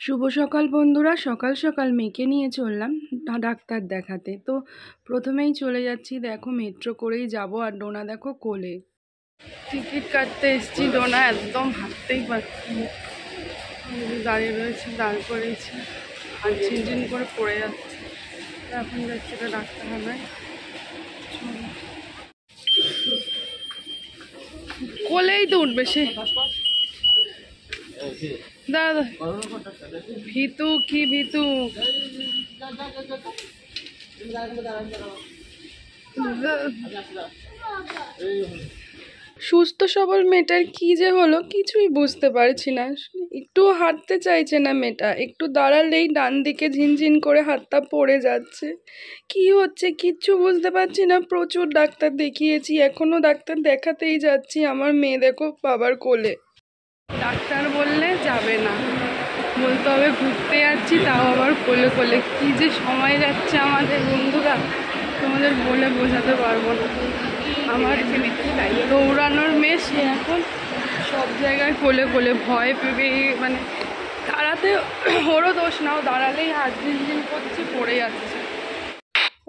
শুভ সকাল বন্ধুরা। সকাল সকাল মেয়েকে নিয়ে চললাম ডাক্তার দেখাতে। তো প্রথমেই চলে যাচ্ছি, দেখো মেট্রো করেই যাব। আর ডোনা দেখো কোলে, টিকিট কাটতে এসেছি। ডোনা একদম হাঁটতেই পারছি না, দাঁড়িয়ে রয়েছে, দাঁড় করেছি, আর ঝিনঝিন করে পড়ে যাচ্ছে। এখন যাচ্ছি তো ডাক্তারখানায়। কোলেই তো উঠবে সে। দাদা ভিতু কি ভিতু, সুস্থ সবল মেয়েটার কি যে হলো কিছুই বুঝতে পারছি না। একটু হাঁটতে চাইছে না মেয়েটা, একটু দাঁড়ালেই ডান দিকে ঝিনঝিন করে হাতটা পড়ে যাচ্ছে। কি হচ্ছে কিচ্ছু বুঝতে পারছি না। প্রচুর ডাক্তার দেখিয়েছি, এখনো ডাক্তার দেখাতেই যাচ্ছি। আমার মেয়ে দেখো বাবার কোলে। ডাক্তার বললে যাবে না, বলতে হবে ঘুরতে যাচ্ছি, তাও আবার কোলে কোলে। কি যে সময় যাচ্ছে আমাদের বন্ধুরা, তোমাদের বলে বোঝাতে পারবো না। আমার দৌড়ানোর মেয়ে, সে এখন সব জায়গায় কোলে কোলে। ভয় পেবে মানে দাঁড়াতে ওরও দোষ নাও, দাঁড়ালেই হাত ঝিনঝিন করছে, পড়ে যাচ্ছে।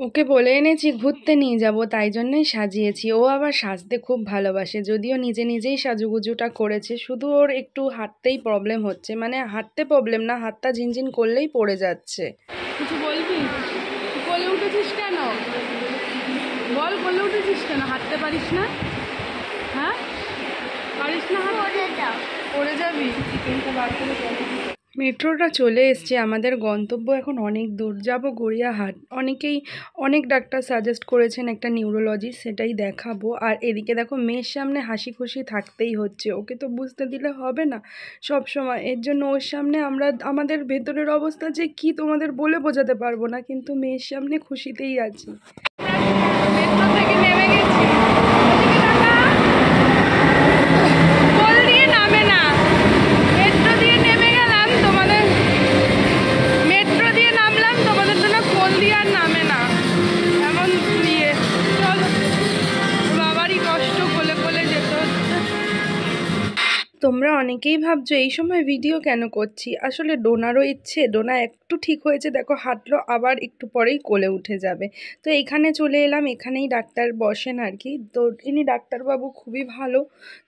ওকে বলে এনেছি ঘুরতে নিয়ে যাব, তাই জন্যই সাজিয়েছি। ও আবার সাজতে খুব ভালোবাসে, যদিও নিজে নিজেই সাজুগুজুটা করেছে। শুধু ওর একটু হাঁটতেই প্রবলেম হচ্ছে, মানে হাঁটতে প্রবলেম না, হাতটা ঝিনঝিন করলেই পড়ে যাচ্ছে। কিছু বলবি? কোলে উঠেছিস কেন? বল, কোলে উঠেছিস কেন? হাঁটতে পারিস না? হ্যাঁ পারিস না? পড়ে যাবি। মেট্রোটা চলে এসছে, আমাদের গন্তব্য এখন অনেক দূর, যাব গড়িয়াহাট। অনেক ডাক্তার সাজেস্ট করেছেন একটা নিউরোলজিস্ট, সেটাই দেখাবো। আর এদিকে দেখো মেয়ের সামনে হাসি খুশি থাকতেই হচ্ছে, ওকে তো বুঝতে দিলে হবে না সব সময়। এর জন্য ওর সামনে আমাদের ভেতরের অবস্থা যে কি তোমাদের বলে বোঝাতে পারবো না, কিন্তু মেয়ের সামনে খুশিতেই আছি। মেট্রো থেকে নেমে গেছি, তোমরা অনেকেই ভাবছো এই সময় ভিডিও কেন করছি। আসলে ডোনারও ইচ্ছে, ডোনা একটু ঠিক হয়েছে, দেখো হাঁটলো, আবার একটু পরেই কোলে উঠে যাবে। তো এখানে চলে এলাম, এখানেই ডাক্তার বসেন আর কি। তো ইনি ডাক্তারবাবু খুবই ভালো,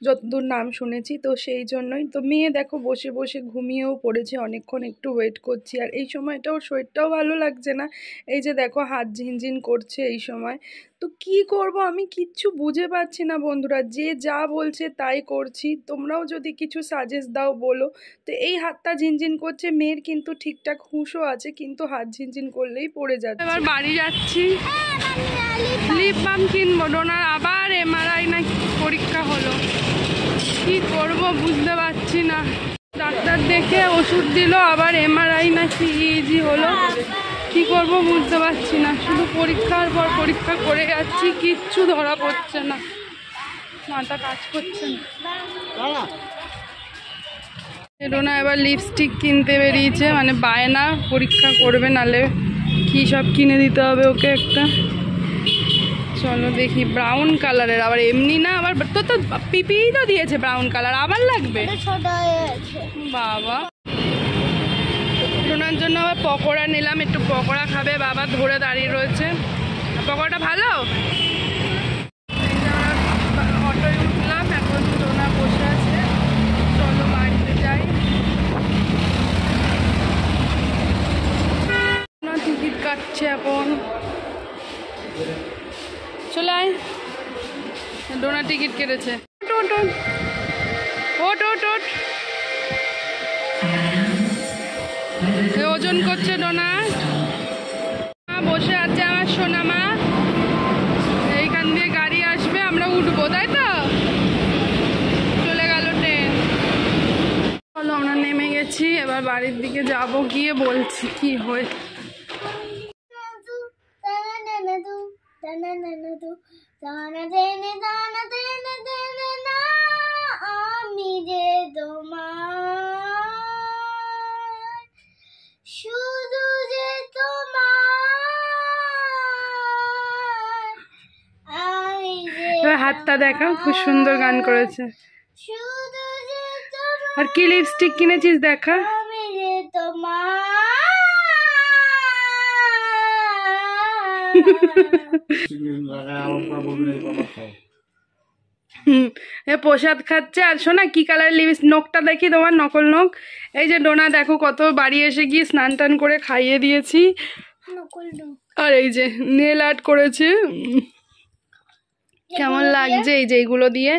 যতদূর নাম শুনেছি। তো সেই জন্যই তো মেয়ে দেখো বসে বসে ঘুমিয়েও পড়েছে অনেকক্ষণ, একটু ওয়েট করছি। আর এই সময়টা ওর শরীরটাও ভালো লাগছে না, এই যে দেখো হাত ঝিনঝিন করছে এই সময়। তো কি করব আমি কিচ্ছু বুঝে পাচ্ছি না বন্ধুরা, যে যা বলছে তাই করছি। তোমরাও যদি কিছু সাজেস্ট দাও বলো। তো এই হাতটা ঝিনঝিন করছে, মেয়ের কিন্তু ঠিকঠাক হুঁশও আছে, কিন্তু হাত ঝিনঝিন করলেই পড়ে যাচ্ছে। এবার বাড়ি যাচ্ছি, লিপ বাম কিনবো। ডোনার আবার এমআরআই না পরীক্ষা হলো, কি করব বুঝতে পারছি না। ডাক্তার দেখে ওষুধ দিল, আবার এমআরআই না সিইজি হলো, কি করব বুঝতে পারছি না। শুধু পরীক্ষার পর পরীক্ষা করে যাচ্ছি, কিচ্ছু ধরা পড়ছে না, মাথা কাজ করছে না। ডোনা এবার লিপস্টিক কিনতে বেরিয়েছে, মানে বায়না, পরীক্ষা করবে, নালে কি সব কিনে দিতে হবে ওকে একটা। চলো দেখি, ব্রাউন কালারের, আবার এমনি না, আবার তো পিপিই তো দিয়েছে ব্রাউন কালার, আবার লাগবে বাবা। ডোনার জন্য আবার পকোড়া নিলাম, একটু পকোড়া খাবে, বাবা ধরে দাঁড়িয়ে রয়েছে। পকোড়াটা ভালো। অটোয় উঠলাম, এখন ডোনা বসে আছে, চলো বাড়িতে যাই। টিকিট কাটছে এখন, চলে আয়। ডোনা টিকিট কেটেছে, ওট ওট ওট ওট। ওজন করছে ডোনা, বসে আছে আমার সোনা মা। এইখান দিয়ে গাড়ি আসবে, আমরা উঠবো, তাই তো? চলে গেল ট্রেন। চলো আমরা নেমে গেছি, এবার বাড়ির দিকে যাব, গিয়ে বলছি কি হয়। আমি যে তোমার, শুধু যে তোমার। হাতটা দেখা, খুব সুন্দর গান করেছে। আর কি লিপস্টিক কিনেছিস দেখা। প্রসাদ খাচ্ছে। আর শোনা কি কালার লিপস্টিক, নখটা দেখি তোমার, নকল নখ। এই যে ডোনা দেখো কত বাড়ি এসে গিয়ে স্নান টান করে খাইয়ে দিয়েছি। আর এই যে নেল আর্ট করেছে, কেমন লাগছে এই যে এইগুলো দিয়ে,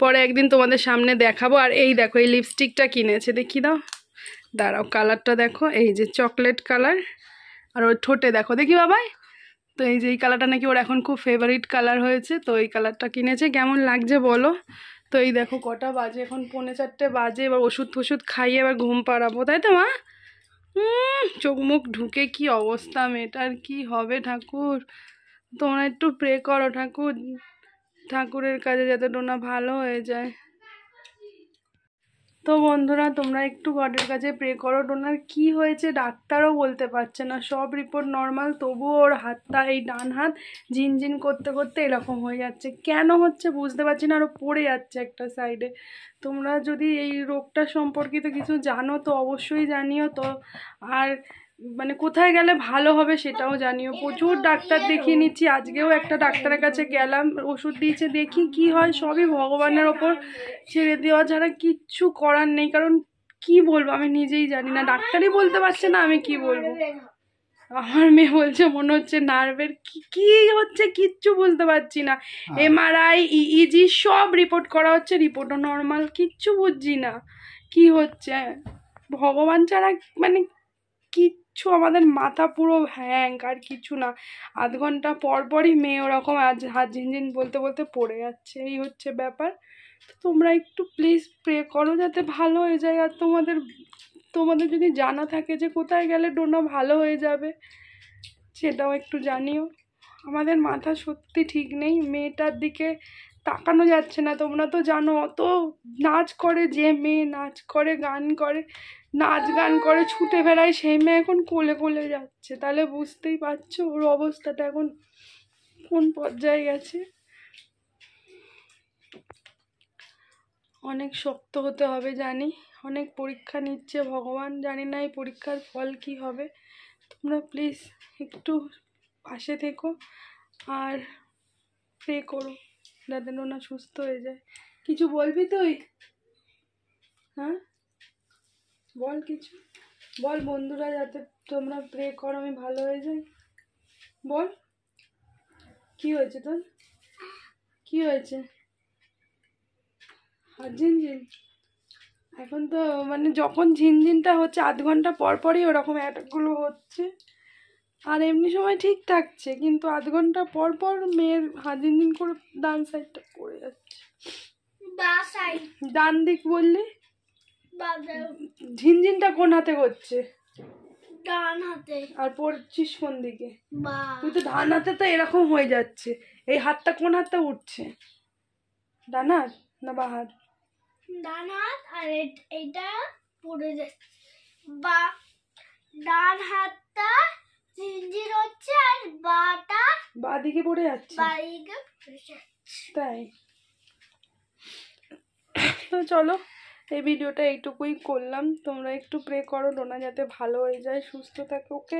পরে একদিন তোমাদের সামনে দেখাবো। আর এই দেখো এই লিপস্টিকটা কিনেছে, দেখি দাও, দাঁড়াও, কালারটা দেখো, এই যে চকলেট কালার। আর ওর ঠোঁটে দেখো, দেখি বাবাই। তো এই যে এই কালারটা নাকি ওর এখন খুব ফেভারিট কালার হয়েছে, তো এই কালারটা কিনেছে। কেমন লাগছে বলো? তো এই দেখো কটা বাজে, এখন 3:45 বাজে। এবার ওষুধ ফষুধ খাইয়ে এবার ঘুম পাড়াবো, তাই তো মা? চোখ মুখ ঢুকে কি অবস্থা মেয়েটার, কি হবে ঠাকুর? তোমরা একটু প্রে করো ঠাকুর, ঠাকুরের কাছে যাতে ডোনা ভালো হয়ে যায়। তো বন্ধুরা তোমরা একটু গডের কাছে প্রে করো। ডোনার কি হয়েছে ডাক্তারও বলতে পারছে না, সব রিপোর্ট নর্মাল, তবুও ওর হাতটা, এই ডান হাত ঝিনঝিন করতে করতে এরকম হয়ে যাচ্ছে। কেন হচ্ছে বুঝতে পারছি না, আরও পড়ে যাচ্ছে একটা সাইডে। তোমরা যদি এই রোগটা সম্পর্কিত কিছু জানো তো অবশ্যই জানিও তো। আর মানে কোথায় গেলে ভালো হবে সেটাও জানিও। প্রচুর ডাক্তার দেখিয়ে নিচ্ছি, আজকেও একটা ডাক্তারের কাছে গেলাম, ওষুধ দিয়েছে, দেখি কি হয়। সবই ভগবানের ওপর ছেড়ে দেওয়া ছাড়া কিচ্ছু করার নেই। কারণ কি বলবো আমি নিজেই জানি না, ডাক্তারই বলতে পারছে না, আমি কি বলবো। আমার মেয়ে বলছে মনে হচ্ছে নার্ভের কি হচ্ছে কিচ্ছু বুঝতে পারছি না। এমআরআই ইইজি সব রিপোর্ট করা হচ্ছে, রিপোর্টও নর্মাল, কিচ্ছু বুঝছি না কি হচ্ছে। ভগবান ছাড়া মানে কিচ্ছু, আমাদের মাথা পুরো হ্যাং, আর কিছু না। আধ ঘন্টা পর পরই মেয়ে ওরকম আজ হাত ঝিনঝিন বলতে বলতে পড়ে যাচ্ছে, এই হচ্ছে ব্যাপার। তো তোমরা একটু প্লিজ প্রে করো যাতে ভালো হয়ে যায়। আর তোমাদের যদি জানা থাকে যে কোথায় গেলে ডোনা ভালো হয়ে যাবে সেটাও একটু জানিও। আমাদের মাথা সত্যি ঠিক নেই, মেয়েটার দিকে তাকানো যাচ্ছে না। তোমরা তো জানো অত নাচ করে, যে মেয়ে নাচ করে, গান করে, নাচ গান করে ছুটে বেড়ায়, সেই মেয়ে এখন কোলে কোলে যাচ্ছে। তাহলে বুঝতেই পারছো ওর অবস্থাটা এখন কোন পর্যায়ে গেছে। অনেক শক্ত হতে হবে জানি, অনেক পরীক্ষা নিচ্ছে ভগবান, জানি না এই পরীক্ষার ফল কি হবে। তোমরা প্লিজ একটু পাশে থেকো আর প্রে করো যাতে নোনা সুস্থ হয়ে যায়। কিছু বলবি তুই? হ্যাঁ বল, কিছু বল, বন্ধুরা যাতে তোমরা প্রে করো আমি ভালো হয়ে যাই। বল কি হয়েছে তোর, কি হয়েছে? আর ঝিনঝিন এখন তো মানে যখন ঝিনঝিনটা হচ্ছে আধ ঘন্টা পর পরই ওরকম অ্যাটাকগুলো হচ্ছে। আর এমনি সময় ঠিক থাকছে, কিন্তু আধ ঘন্টা পর পর মেয়ের হাত ঝিনঝিন করে ডান সাইডটা পড়ে যাচ্ছে। ডান দিক বললি? ঝিনঝিনটা কোন হাতে করছে? ডান হাতে। আর পড়ছিস কোন দিকে? তুই তো ডান হাতে, তো এরকম হয়ে যাচ্ছে। এই হাতটা কোন হাতটা উঠছে, ডান হাত না বাঁ হাত? ডান হাত। আর এটা পড়ে যাচ্ছে, বা ডান হাতটা ঝিনঝিন হচ্ছে আর বাঁটা বাঁ দিকে পড়ে যাচ্ছে, তাই। তো চলো এই ভিডিওটা এইটুকুই করলাম। তোমরা একটু প্রে করো ডোনা যাতে ভালো হয়ে যায়, সুস্থ থাকে। ওকে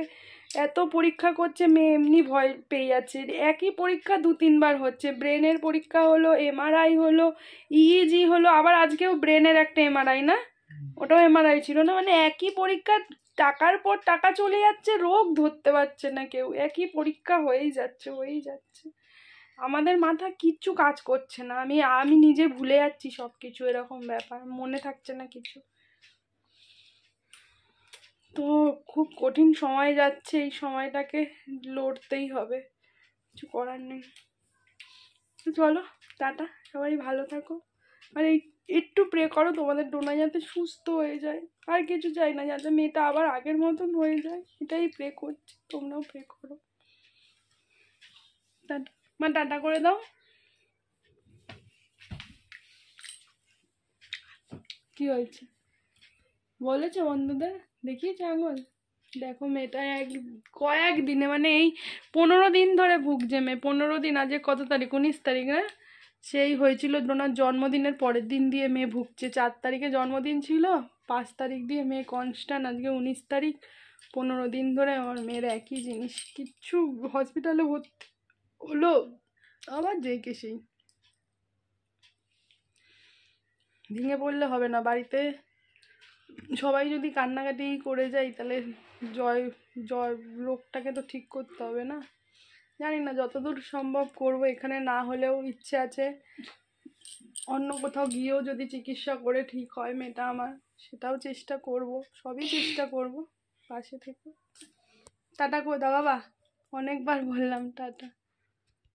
এত পরীক্ষা করছে মেয়ে, এমনি ভয় পেয়ে যাচ্ছে। একই পরীক্ষা 2-3 বার হচ্ছে, ব্রেনের পরীক্ষা হলো, এমআরআই হলো, ইইজি হলো, আবার আজকেও ব্রেনের একটা এমআরআই, না ওটাও এমআরআই ছিল না। মানে একই পরীক্ষা, টাকার পর টাকা চলে যাচ্ছে, রোগ ধরতে পারছে না কেউ, একই পরীক্ষা হয়েই যাচ্ছে। আমাদের মাথা কিচ্ছু কাজ করছে না, আমি নিজে ভুলে যাচ্ছি সব কিছু, এরকম ব্যাপার, মনে থাকছে না কিছু। তো খুব কঠিন সময় যাচ্ছে, এই সময়টাকে লড়তেই হবে, কিছু করার নেই। তো চলো টাটা, সবাই ভালো থাকো। আর একটু প্রে করো তোমাদের ডোনা যাতে সুস্থ হয়ে যায়, আর কিছু চাই না, যাতে মেয়েটা আবার আগের মতন হয়ে যায়, এটাই প্রে করছি। তোমরাও প্রে করো। টাটা মা, টাটা করে দাও। কি হয়েছে বলেছে বন্ধুদের, দেখিয়েছে আঙুল? দেখো মেয়েটা কয়েকদিনে, মানে এই 15 দিন ধরে ভুগছে মেয়ে। 15 দিন, আজকে কত তারিখ? 19 তারিখ, হ্যাঁ? সেই হয়েছিল ডোনার জন্মদিনের পরের দিন দিয়ে মেয়ে ভুগছে। 4 তারিখে জন্মদিন ছিল, 5 তারিখ দিয়ে মেয়ে কনস্ট্যান্ট, আজকে 19 তারিখ, 15 দিন ধরে আমার মেয়ের একই জিনিস, কিচ্ছু হসপিটালে ভর্তি হলো আবার যেই কে সেই। ভেঙে পড়লে হবে না, বাড়িতে সবাই যদি কান্নাকাটি করে যাই তাহলে জয় জয় রোগটাকে তো ঠিক করতে হবে না। জানি না, যতদূর সম্ভব করব, এখানে না হলেও ইচ্ছে আছে অন্য কোথাও গিয়েও যদি চিকিৎসা করে ঠিক হয় মেয়েটা আমার, সেটাও চেষ্টা করব, সবই চেষ্টা করব। পাশে থেকে টাটা করে দাও বাবা, অনেকবার বললাম টাটা।